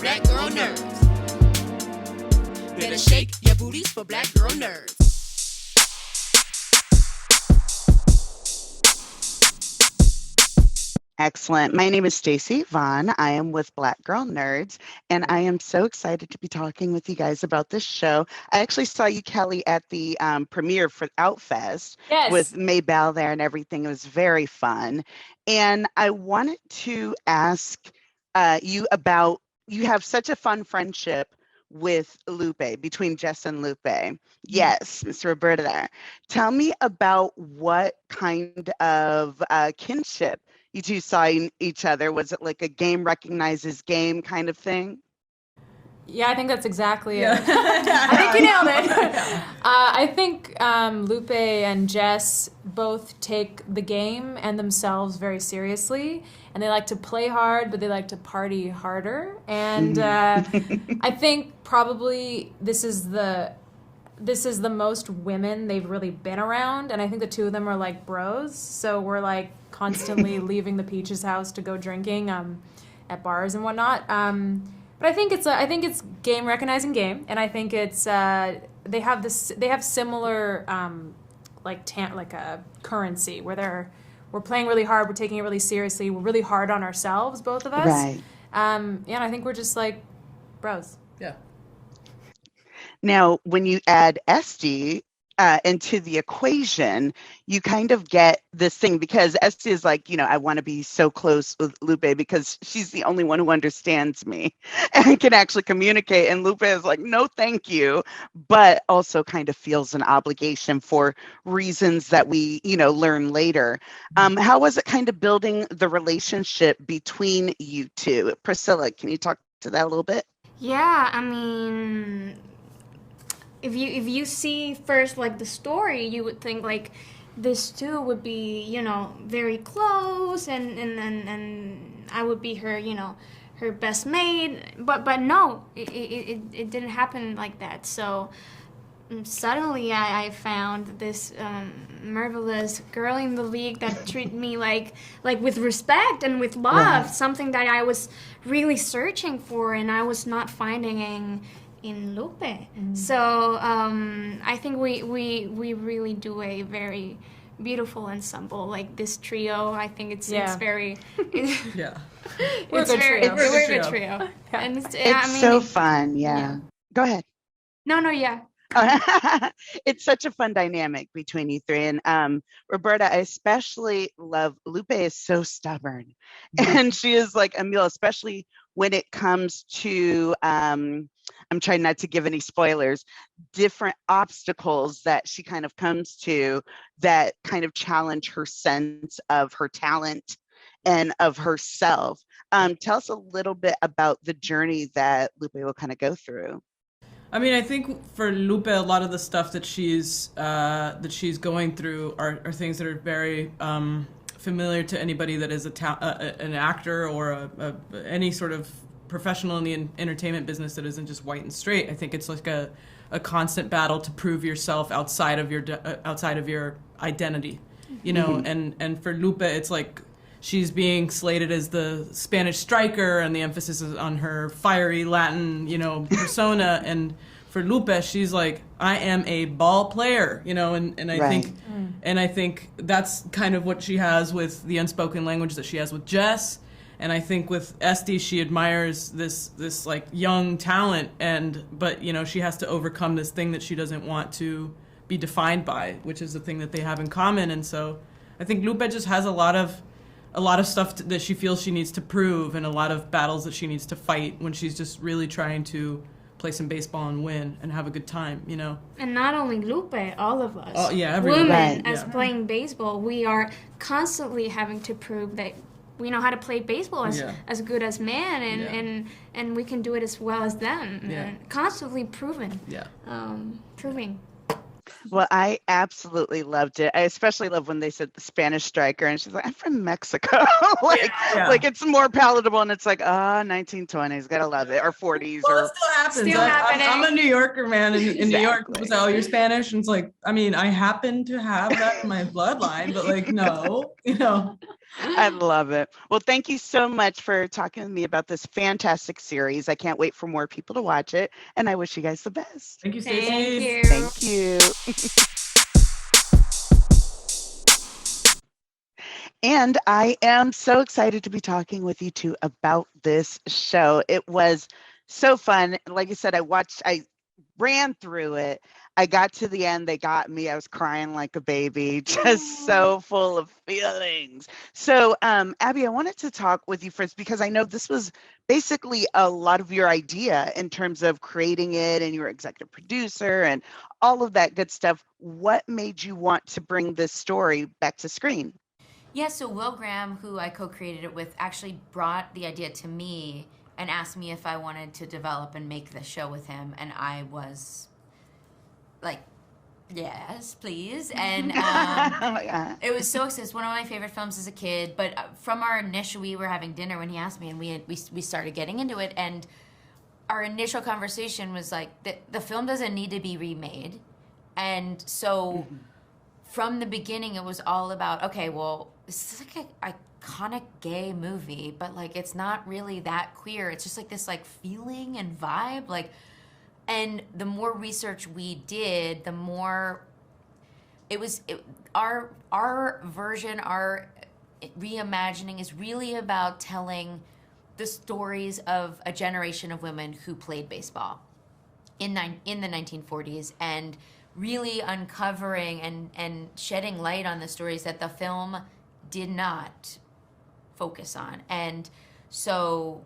black girl nerds. Better shake your booties for black girl nerds. Excellent. My name is Stacy Vaughn. I am with Black Girl Nerds, and I am so excited to be talking with you guys about this show. I actually saw you, Kelly, at the premiere for Outfest with Maybelle there and everything. It was very fun. And I wanted to ask you about, you have such a fun friendship with Lupe, between Jess and Lupe. Yes, Miss Roberta there. Tell me about what kind of kinship you two saw in each other. Was it like a game recognizes game kind of thing? Yeah, I think that's exactly it. I think you nailed it. I think Lupe and Jess both take the game and themselves very seriously, and they like to play hard, but they like to party harder. And I think probably this is the most women they've really been around, and I think the two of them are like bros. So we're like constantly leaving the Peaches house to go drinking at bars and whatnot. But I think it's game recognizing game, and I think it's they have similar like a currency where we're playing really hard, we're taking it really seriously, we're really hard on ourselves, both of us. Right. And I think we're just like bros. Yeah. Now, when you add Esti into the equation, you kind of get this thing, because Esti is like, I want to be so close with Lupe because she's the only one who understands me and can actually communicate. And Lupe is like, no, thank you, but also kind of feels an obligation for reasons that we, learn later. How was it kind of building the relationship between you two? Priscilla, can you talk to that a little bit? Yeah, I mean, if you see first like the story, you would think like this two would be, very close, and I would be her, her best mate. But no, it didn't happen like that. So suddenly I found this marvelous girl in the league that treated me like with respect and with love, something that I was really searching for and I was not finding in Lupe. So I think we really do a very beautiful ensemble, like this trio. I think it's very We're a good trio. We're a good trio. And it's so fun. Yeah. Go ahead. No, It's such a fun dynamic between you three. And Roberta, I especially love, Lupe is so stubborn. And she is like a mule, especially when it comes to, I'm trying not to give any spoilers, different obstacles that she kind of comes to that kind of challenge her sense of her talent and of herself. Tell us a little bit about the journey that Lupe will kind of go through. I mean, I think for Lupe, a lot of the stuff that she's going through are things that are very familiar to anybody that is an actor or any sort of professional in the entertainment business that isn't just white and straight. I think it's like a constant battle to prove yourself outside of your identity, and for Lupe, it's like she's being slated as the Spanish striker, and the emphasis is on her fiery Latin, persona. And for Lupe, she's like, I am a ball player, and I think that's kind of what she has with the unspoken language that she has with Jess. And I think with Esti, she admires this like young talent, but she has to overcome this thing that she doesn't want to be defined by, which is the thing that they have in common. And so I think Lupe just has a lot of stuff that she feels she needs to prove, and a lot of battles that she needs to fight when she's just really trying to play some baseball and win and have a good time, And not only Lupe, all of us. Oh yeah, everyone. Women, as playing baseball, we are constantly having to prove that we know how to play baseball as good as men, and we can do it as well as them. And constantly proving. Proving. Well, I absolutely loved it. I especially love when they said the Spanish striker, and she's like, I'm from Mexico. Like it's more palatable, and it's like, 1920s, gotta love it, or 40s. Well, it still happens. I'm a New Yorker, man. In New York, people say, oh, you're Spanish, and it's like, I mean, I happen to have that in my bloodline, but like, no, I love it. Well, thank you so much for talking to me about this fantastic series. I can't wait for more people to watch it, and I wish you guys the best. Thank you, Thank Stacey. you. Thank you. And I am so excited to be talking with you two about this show. It was so fun. Like I said, I ran through it. I got to the end. They got me. I was crying like a baby, just so full of feelings. So, Abbi, I wanted to talk with you first because I know this was basically a lot of your idea in terms of creating it, and you were executive producer and all of that good stuff. What made you want to bring this story back to screen? Yeah, so Will Graham, who I co-created it with, actually brought the idea to me and asked me if I wanted to develop and make the show with him, and I was like, yes, please. And Yeah. it was so exciting. It's one of my favorite films as a kid. But from our initial, we were having dinner when he asked me, and we started getting into it. And our initial conversation was like, the film doesn't need to be remade, and so. From the beginning, it was all about, okay, well, this is like an iconic gay movie, but like it's not really that queer. It's just like this like feeling and vibe, like. And the more research we did, the more our version, our reimagining is really about telling the stories of a generation of women who played baseball in the 1940s, and really uncovering and shedding light on the stories that the film did not focus on. And so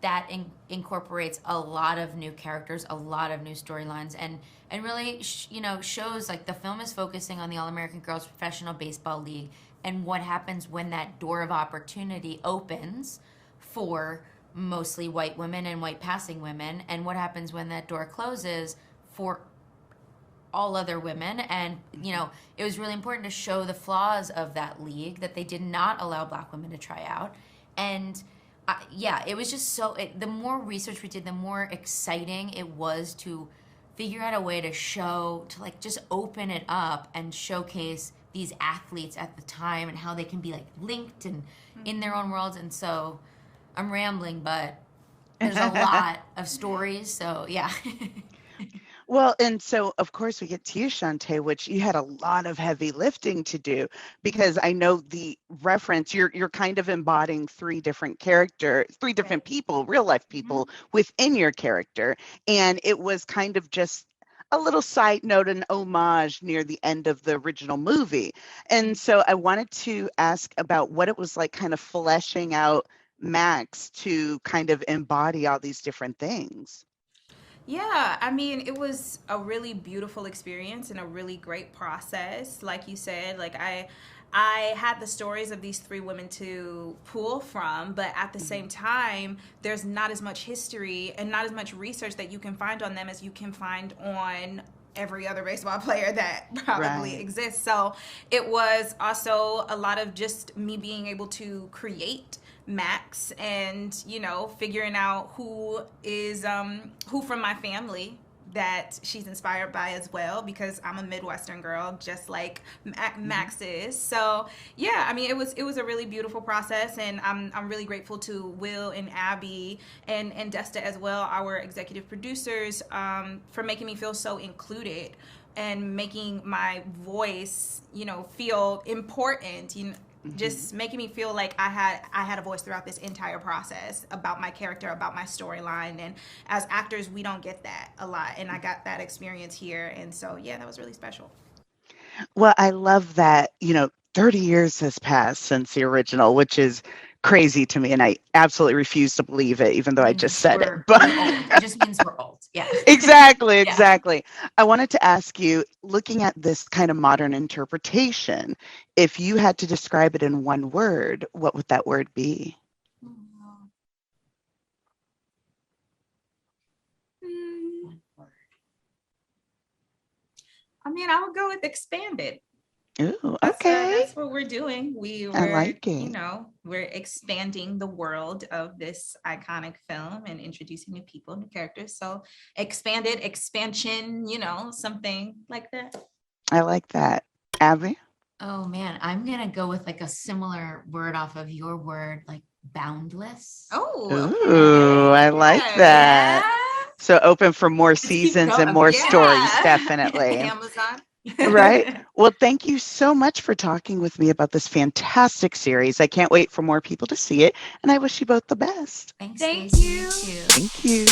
that incorporates a lot of new characters, a lot of new storylines, and really shows like the film is focusing on the All-American Girls Professional Baseball League and what happens when that door of opportunity opens for mostly white women and white passing women, and what happens when that door closes for all other women. And it was really important to show the flaws of that league, that they did not allow Black women to try out. And it was just the more research we did, the more exciting it was to figure out a way to like just open it up and showcase these athletes at the time and how they can be like linked and in their own worlds. And so I'm rambling, but there's a lot of stories, so yeah. Well, and so of course we get to you, Chanté, which you had a lot of heavy lifting to do, because I know the reference, you're kind of embodying three different people, real life people within your character. And it was kind of just a little side note, an homage near the end of the original movie. And so I wanted to ask about what it was like kind of fleshing out Max to kind of embody all these different things. Yeah, I mean, it was a really beautiful experience and a really great process. Like you said, like I had the stories of these three women to pull from, but at the same time, there's not as much history and not as much research that you can find on them as you can find on every other baseball player that probably exists. So it was also a lot of just me being able to create Max and figuring out who from my family that she's inspired by as well, because I'm a Midwestern girl just like Max is. So yeah, I mean it was a really beautiful process, and I'm really grateful to Will and Abbi and Desta as well, our executive producers, for making me feel so included and making my voice feel important, just making me feel like I had a voice throughout this entire process about my character, about my storyline. And as actors, we don't get that a lot, and I got that experience here. And so yeah, that was really special. Well, I love that 30 years has passed since the original, which is crazy to me, and I absolutely refuse to believe it, even though I just said it. But it just means we're old. Yeah. Exactly. I wanted to ask you, looking at this kind of modern interpretation, if you had to describe it in one word, what would that word be? I mean, I would go with expanded. Ooh, okay. That's what we're doing. I like it. We're expanding the world of this iconic film and introducing new people, new characters. So expansion, something like that. I like that. Abbi? Oh man, I'm gonna go with like a similar word off of your word, like boundless. Oh, Ooh, I like that. Yeah. So open for more Just keep seasons and going. more Yeah. stories, definitely. Amazon. Right? Well, thank you so much for talking with me about this fantastic series. I can't wait for more people to see it, and I wish you both the best. Thanks, Thank Stacey. you. Thank you.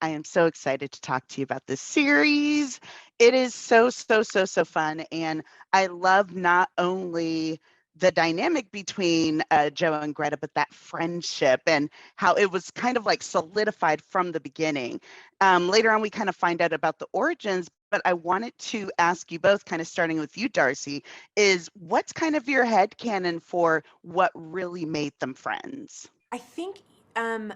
I am so excited to talk to you about this series. It is so fun. And I love not only the dynamic between Joe and Greta, but that friendship and how it was kind of like solidified from the beginning. Later on, we kind of find out about the origins, but I wanted to ask you both, kind of starting with you, Darcy, is what's kind of your headcanon for what really made them friends? I think they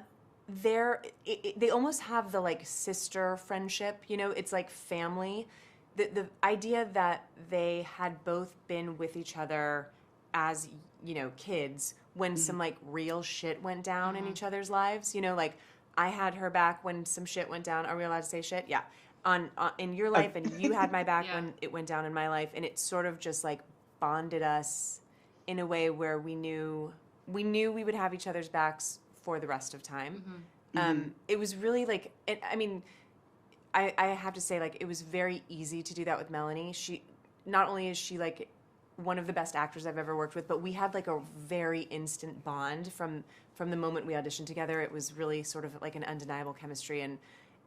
almost have the like sister friendship, it's like family. The idea that they had both been with each other as, kids when some like real shit went down in each other's lives, like I had her back when some shit went down. Are we allowed to say shit? Yeah. On in your life, and you had my back when it went down in my life, and it sort of just like bonded us in a way where we knew we would have each other's backs for the rest of time. It was really like, I have to say, like, it was very easy to do that with Melanie. She, not only is she like one of the best actors I've ever worked with, but we had like a very instant bond from the moment we auditioned together. It was really sort of like an undeniable chemistry, and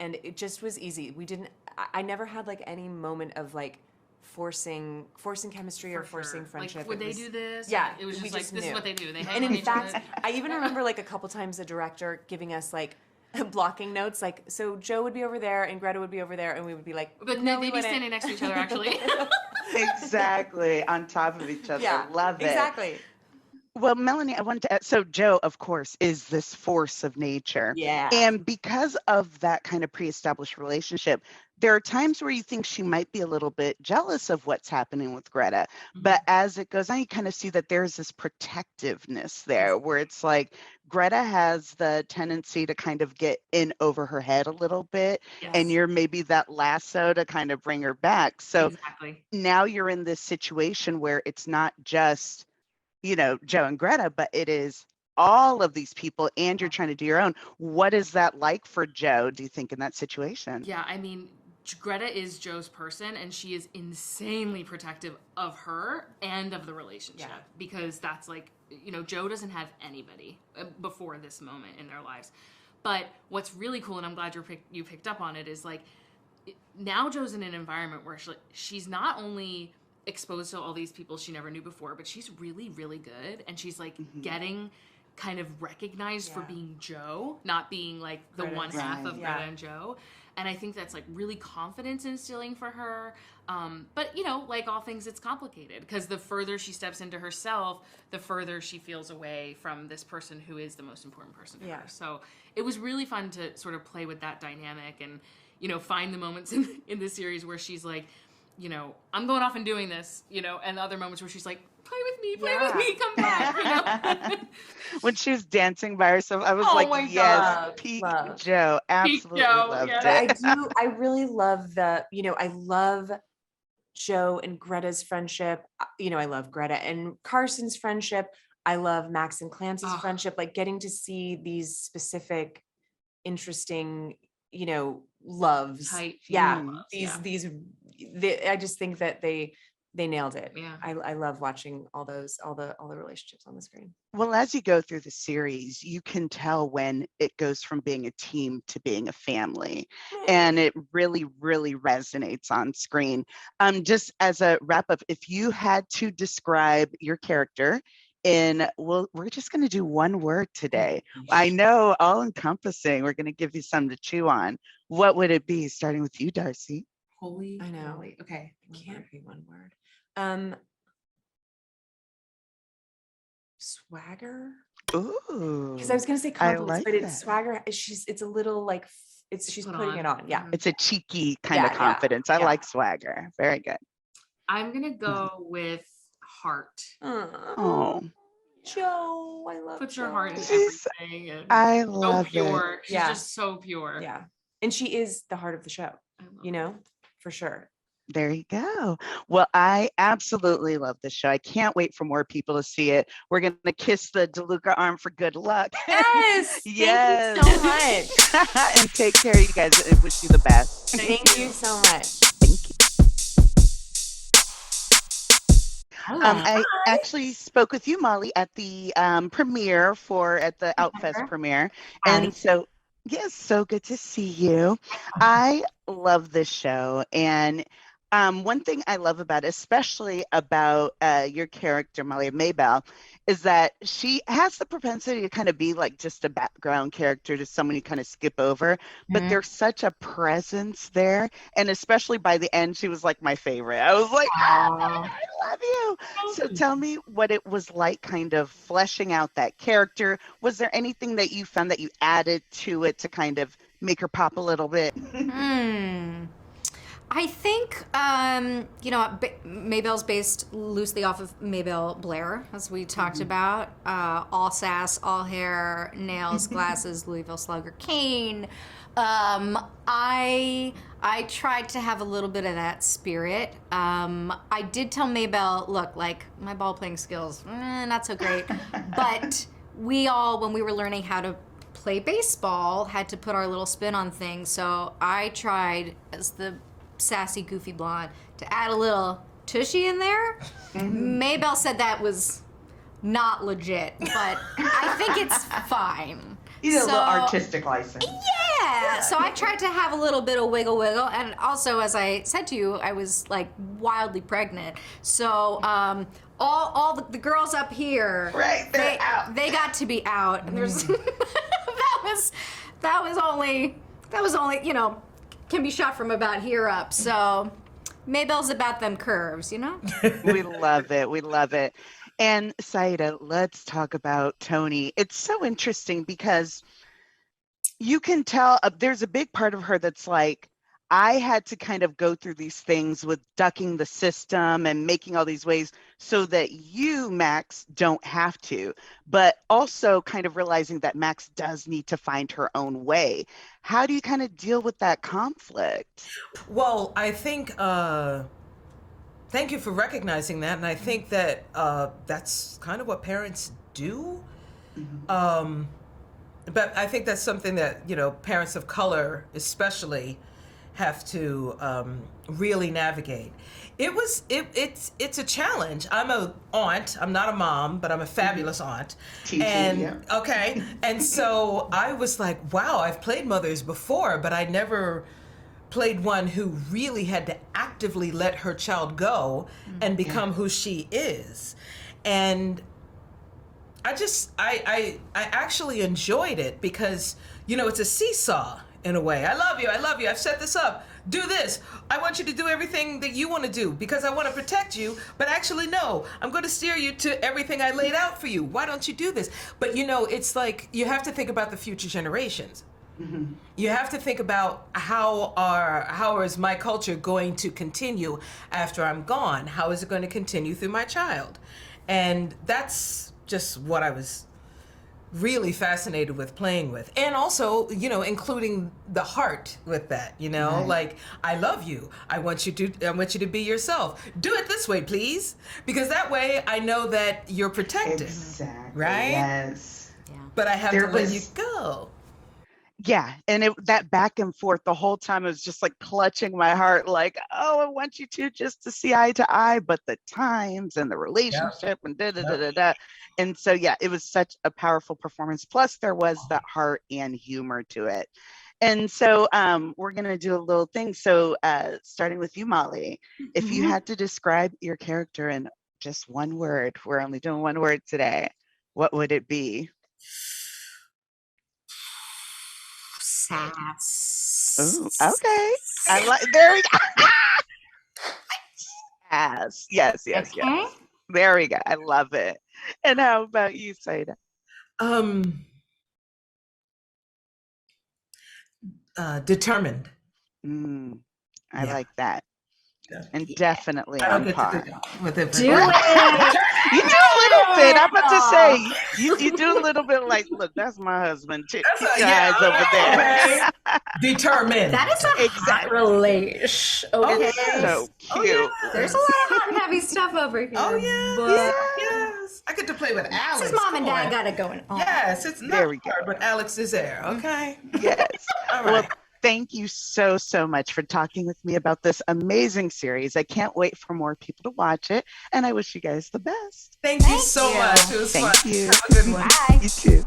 it just was easy. I never had like any moment of like forcing chemistry or forcing friendship. Like, would they do this? Yeah, it was just like, this knew. is what they do. They hang And on in each other. fact, I even remember like a couple times the director giving us like blocking notes, like, so Joe would be over there and Greta would be over there, and we would be like, But no, they'd we be wouldn't. standing next to each other, actually. Exactly. On top of each other. Yeah, Love it. exactly. Well, Melanie, I wanted to add, so Joe, of course, is this force of nature. Yeah. And because of that kind of pre-established relationship, there are times where you think she might be a little bit jealous of what's happening with Greta. But as it goes on, you kind of see that there's this protectiveness there where it's like Greta has the tendency to kind of get in over her head a little bit. Yes. And you're maybe that lasso to kind of bring her back. So Exactly. now you're in this situation where it's not just Joe and Greta, but it is all of these people, and you're trying to do your own. What is that like for Joe, do you think, in that situation? Yeah, I mean, Greta is Joe's person, and she is insanely protective of her and of the relationship because that's like, Joe doesn't have anybody before this moment in their lives. But what's really cool, and I'm glad you picked up on it, is like now Joe's in an environment where she's not only exposed to all these people she never knew before, but she's really, really good, and she's like getting kind of recognized for being Joe, not being like the Greta, one half of yeah. Greta and Joe. And I think that's like really confidence instilling for her. But like all things, it's complicated because the further she steps into herself, the further she feels away from this person who is the most important person to her. So it was really fun to sort of play with that dynamic and find the moments in the series where she's like, I'm going off and doing this, and other moments where she's like, play with me, come back, When she was dancing by herself, I was Oh like, my yes, God, peak love. Joe. Absolutely Joe, loved yeah. it. I really love I love Joe and Greta's friendship. I love Greta and Carson's friendship. I love Max and Clancy's friendship, like getting to see these specific, interesting, loves. Tight Yeah. loves, I just think that they nailed it. Yeah. I love watching all the relationships on the screen. Well, as you go through the series, you can tell when it goes from being a team to being a family. And it really, really resonates on screen. Just as a wrap up, if you had to describe your character we're just going to do one word today. I know, all encompassing. We're going to give you something to chew on. What would it be? Starting with you, Darcy. Holy I know. moly. Okay. It can't be one word. Swagger. Ooh. Because I was gonna say I confidence, like but it's that. swagger. It's a little like she's Put putting on. it on. Yeah. It's a cheeky kind of Yeah, confidence. I yeah. like swagger. Very good. I'm gonna go with heart. Oh, Joe, I love. Put your Joe. heart in She's- everything. And I so love it. pure. She's Yeah. just so pure. Yeah, and she is the heart of the show. I love For sure. There you go. Well, I absolutely love this show. I can't wait for more people to see it. We're going to kiss the DeLuca arm for good luck. Yes. Yes. Thank you so much. And take care, you guys. I wish you the best. Thank you so much. Thank you. Hello. I actually spoke with you, Molly, at the premiere at the Outfest premiere. And so, yes, so good to see you. I love this show. And one thing I love about it, especially about your character, Molly Maybelle, is that she has the propensity to kind of be like just a background character to someone you kind of skip over, but there's such a presence there. And especially by the end, she was like my favorite. I was like, I love you. So tell me what it was like kind of fleshing out that character. Was there anything that you found that you added to it to kind of make her pop a little bit? I think, Maybelle's based loosely off of Maybelle Blair, as we talked about. All sass, all hair, nails, glasses, Louisville Slugger cane. I tried to have a little bit of that spirit. I did tell Maybelle, look, like, my ball playing skills, not so great. But we all, when we were learning how to play baseball, had to put our little spin on things. So I tried, as the sassy, goofy blonde, to add a little tushy in there. Maybelle said that was not legit, but I think it's fine. You know, a little artistic license. Yeah. So I tried to have a little bit of wiggle, and also, as I said to you, I was like wildly pregnant. So all the girls up here, right? They're out. They got to be out, and there's that was only can be shot from about here up. So Maybelle's about them curves, you know? We love it. We love it. And Saidah, let's talk about Toni. It's so interesting because you can tell there's a big part of her that's like, I had to kind of go through these things with ducking the system and making all these ways so that you, Max, don't have to, but also kind of realizing that Max does need to find her own way. How do you kind of deal with that conflict? Well, I think, thank you for recognizing that. And I think that that's kind of what parents do. But I think that's something that, parents of color especially have to really navigate. It's a challenge. I'm an aunt. I'm not a mom, but I'm a fabulous aunt. Okay. And so I was like, wow, I've played mothers before, but I never played one who really had to actively let her child go and become who she is. And I actually enjoyed it because, it's a seesaw. In a way, I love you. I've set this up. Do this. I want you to do everything that you want to do because I want to protect you. But actually, no, I'm going to steer you to everything I laid out for you. Why don't you do this? But it's like you have to think about the future generations. You have to think about how is my culture going to continue after I'm gone? How is it going to continue through my child? And that's just what I was really fascinated with playing with, and also including the heart with that. Right. Like, I love you, I want you to be yourself, do it this way please, because that way I know that you're protected. Exactly. Right. Yes. Yeah. But I have to let you go. Yeah, and that back and forth the whole time, I was just like clutching my heart, like, oh, I want you to just to see eye to eye, but the times and the relationship and da-da-da-da-da. And so, yeah, it was such a powerful performance. Plus, there was that heart and humor to it. And so we're going to do a little thing. So starting with you, Molly, if you had to describe your character in just one word, we're only doing one word today, what would it be? Sass. Oh, okay. I like. There we go. Yes. There we go. I love it. And how about you, Saidah? Determined. I like that. Yeah. And definitely on par. With it. Do it. You do a little bit. I'm about to say, you do a little bit like, look, that's my husband too. Guys over there. Determined. That is a hot relation. Okay. So cute. There's a lot of hot and heavy stuff over here. Oh, yeah. But Yes. I get to play with Alex. his mom and Come dad on. got it going on. Yes, it's not There we go. her, but Alex is there, okay? Yes. All Well, right. thank you so, so much for talking with me about this amazing series. I can't wait for more people to watch it, and I wish you guys the best. Thank you so much. It was Thank fun. you. Have a good one. Bye. You too.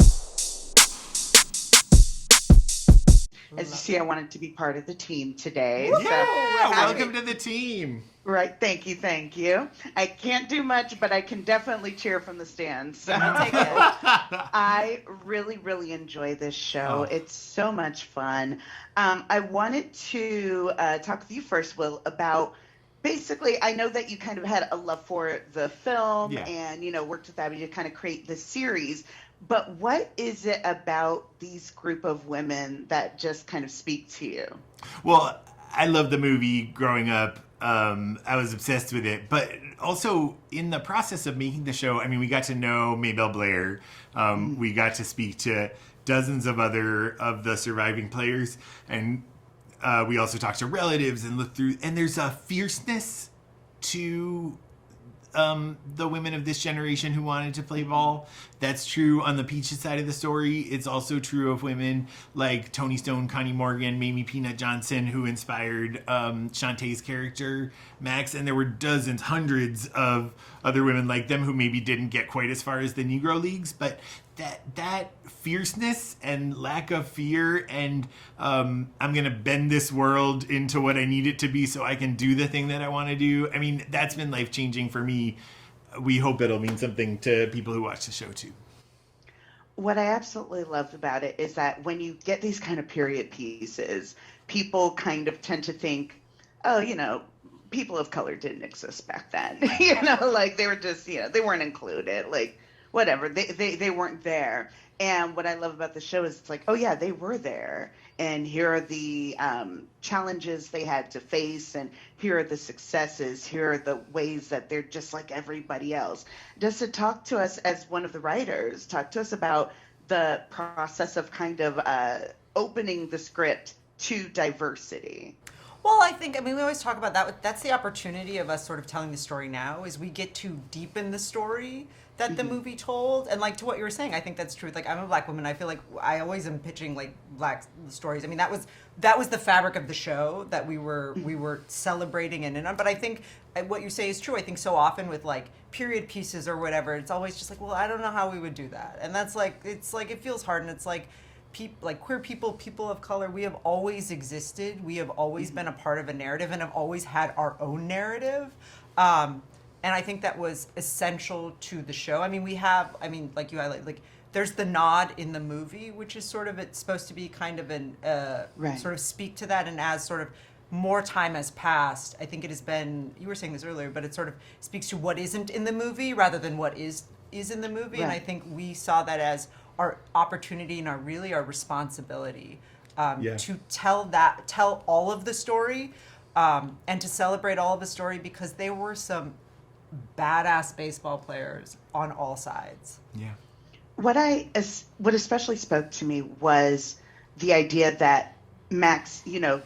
As you see, I wanted to be part of the team today. So Yeah, welcome to the team. Right, thank you. I can't do much, but I can definitely cheer from the stands. So I really, really enjoy this show. It's so much fun. I wanted to talk with you first, Will, about basically, I know that you kind of had a love for the film and, worked with Abbi to kind of create the series. But what is it about these group of women that just kind of speak to you? Well, I loved the movie growing up. I was obsessed with it. But also, in the process of making the show, I mean, we got to know Maybelle Blair. We got to speak to dozens of other of the surviving players. And we also talked to relatives and looked through. And there's a fierceness to the women of this generation who wanted to play ball. That's true on the Peaches side of the story. It's also true of women like Toni Stone, Connie Morgan, Mamie Peanut Johnson, who inspired Chanté's character, Max. And there were dozens, hundreds of other women like them who maybe didn't get quite as far as the Negro Leagues. But that fierceness and lack of fear and I'm going to bend this world into what I need it to be so I can do the thing that I want to do. I mean, that's been life-changing for me. We hope it'll mean something to people who watch the show too. What I absolutely loved about it is that when you get these kind of period pieces, people kind of tend to think, oh, people of color didn't exist back then. Like they were just, they weren't included. Like, whatever, they weren't there. And what I love about the show is it's like, oh yeah, they were there. And here are the challenges they had to face. And here are the successes. Here are the ways that they're just like everybody else. Just to talk to us as one of the writers, talk to us about the process of kind of opening the script to diversity. Well, we always talk about that. That's the opportunity of us sort of telling the story now, is we get to deepen the story that the movie told. And like to what you were saying, I think that's true. Like, I'm a Black woman. I feel like I always am pitching like Black stories. I mean, that was the fabric of the show that we were celebrating and in on. But I think what you say is true. I think so often with like period pieces or whatever, it's always just like, well, I don't know how we would do that. And that's like, it's like, it feels hard. And it's like, queer people, people of color, we have always existed. We have always been a part of a narrative and have always had our own narrative. And I think that was essential to the show. I mean, like you highlight, like there's the nod in the movie, which is sort of, it's supposed to be kind of an, sort of speak to that. And as sort of more time has passed, I think it has been, you were saying this earlier, but it sort of speaks to what isn't in the movie rather than what is in the movie. Right. And I think we saw that as our opportunity and our responsibility to tell all of the story and to celebrate all of the story, because there were some badass baseball players on all sides. Yeah. What especially spoke to me was the idea that Max,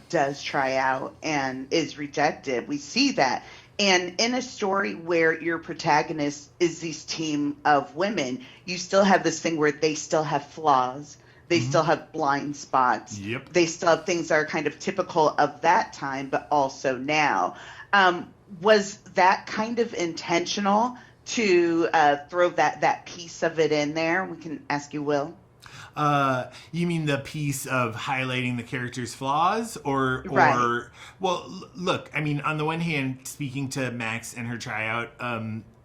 does try out and is rejected. We see that. And in a story where your protagonist is this team of women, you still have this thing where they still have flaws. They still have blind spots. Yep. They still have things that are kind of typical of that time, but also now. Was that kind of intentional to throw that piece of it in there? We can ask you, Will. You mean the piece of highlighting the character's flaws, or Right. Well, look, I mean, on the one hand, speaking to Max and her tryout,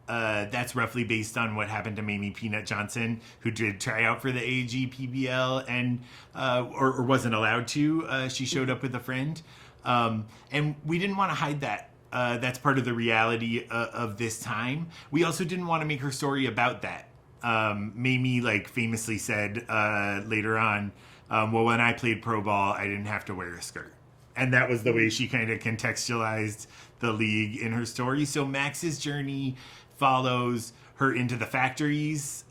that's roughly based on what happened to Mamie Peanut Johnson, who did try out for the AAGPBL and or wasn't allowed to. She showed up with a friend, and we didn't want to hide that. That's part of the reality of this time. We also didn't want to make her story about that. Mamie famously said later on, well, when I played pro ball, I didn't have to wear a skirt. And that was the way she kind of contextualized the league in her story. So Max's journey follows her into the factories.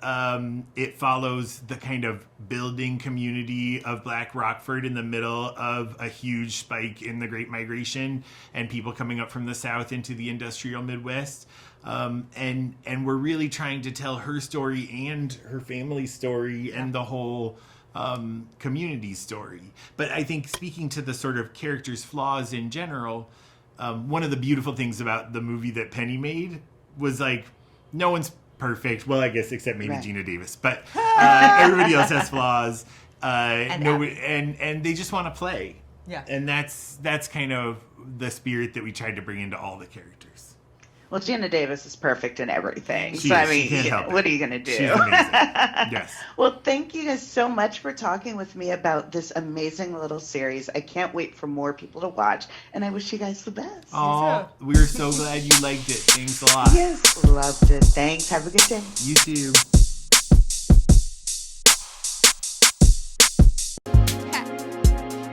It follows the kind of building community of Black Rockford in the middle of a huge spike in the Great Migration and people coming up from the South into the industrial Midwest. And we're really trying to tell her story and her family's story and the whole community story. But I think speaking to the sort of characters' flaws in general, one of the beautiful things about the movie that Penny made was like, no one's perfect. Well, I guess except maybe Gina Davis, but everybody else has flaws. And they just want to play. Yeah. And that's kind of the spirit that we tried to bring into all the characters. Well, Gina Davis is perfect in everything. She So, is. I mean, She can't help what it. are you going to do? She's amazing. Yes. Well, thank you guys so much for talking with me about this amazing little series. I can't wait for more people to watch, and I wish you guys the best. Oh, we're so glad you liked it. Thanks a lot. Yes, loved it. Thanks. Have a good day. You too.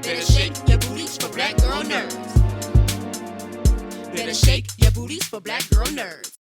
Better shake your booties for black girl nerds. Better shake your booties for black girl nerds.